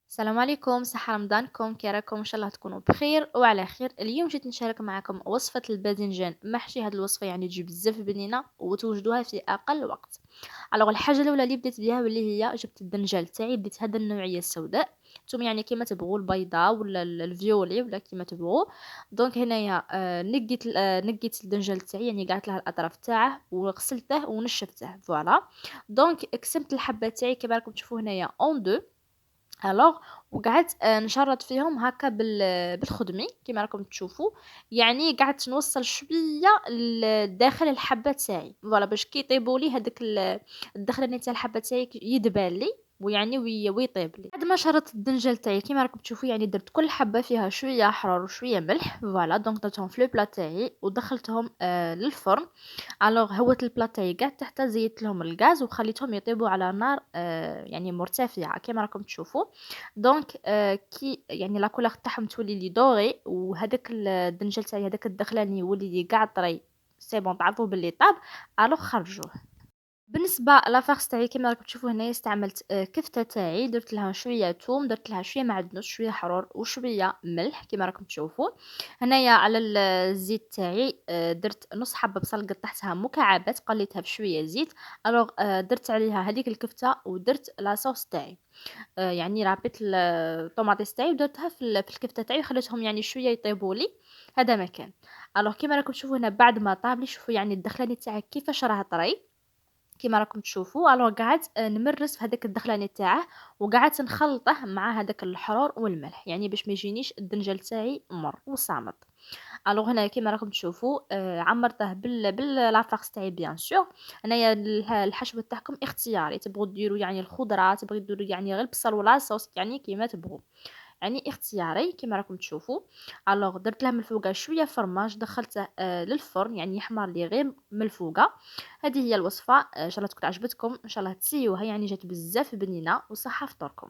السلام عليكم، صحة رمضانكم، كي راكم؟ ان شاء الله تكونوا بخير وعلى خير. اليوم جيت نشارك معكم وصفة الباذنجان محشي. هاد الوصفة يعني تجي بزاف بنينة وتوجدوها في اقل وقت. الحاجة الاولى اللي بديت بها واللي هي جبت الدنجال تاعي، بديت هذا النوعية السوداء. نتوما يعني كيما تبغوا البيضاء ولا الفيولي ولا كيما تبغوا. دونك هنايا نقيت الدنجال تاعي، يعني قعدت له الاطراف تاعه وغسلته ونشفته فوالا. دونك قسمت الحبة تاعي كيما راكم تشوفوا هنايا اون دو. ألوغ وقعدت نشرّط فيهم هاكا بالخدمي كيما راكم تشوفوا. يعني قعدت نوصّل شوية داخل الحبّة تاعي، فوالا باش كي يطيبوا لي هاداك الدخلاني تاع الحبّة تاعي يدبال لي، ويعني ويطيب لي. بعد ما شرّطت الدنجال تاعي كيما راكم تشوفوا، يعني درت كل حبّة فيها شوية حرور وشوية ملح، فوالا دونك درتهم في البلا تاعي ودخلتهم للفرن. هوّت البلا تاعي قاع تحت، زيّدت لهم الغاز وخليتهم يطيبوا على نار يعني مرتفعة كيما راكم تشوفوا. دونك كي يعني لا كولور تاعهم تولي لي دوري، وهذاك الدنجل تاعي هذاك الدخلاني يولي لي قاع طري، سي بون تعرفوا باللي طاب. خرجوه. بالنسبة لافارس تاعي كيما راكم تشوفوا هنايا استعملت كفتة تاعي، درت لها شوية توم، درت لها شوية معدنوس، شوية حرور وشوية ملح كيما راكم تشوفوا. هنايا على الزيت تاعي درت نص حبة بصل قطعتها مكعبات قليتها بشوية زيت. درت عليها هذيك الكفتة ودرت لاصوص تاعي. يعني ربيت الطوماطيس تاعي ودرتها في الكفتة تاعي وخليتهم يعني شوية يطيبوا لي. هذا ما كان. كيما راكم تشوفوا هنا بعد ما طاب لي، شوفوا يعني الدخلاني تاعي كيفاش راه طري كيما راكم تشوفوا. قعدت نمرّس في هذاك الدخلاني تاعه، وقعدت نخلطه مع هذاك الحرور والملح، يعني باش ما يجينيش الدنجل تاعي مر وصامت. هنا كيما راكم تشوفوا عمّرته باللاطاكس تاعي بيان سور. هنايا الحشو تاعكم اختياري، تبغوا ديروا يعني الخضرة، تبغيو ديروا يعني غير البصل ولا صوص، يعني كيما تبغوا. يعني اختياري كيما راكم تشوفوا. درت له من الفوقة شوية فرماج، دخلته للفرن يعني يحمر لي غير من الفوقة. هذه هي الوصفة. ان شاء الله تكون عجبتكم، ان شاء الله تسيوها، يعني جات بزاف بنينة وصحة فطوركم.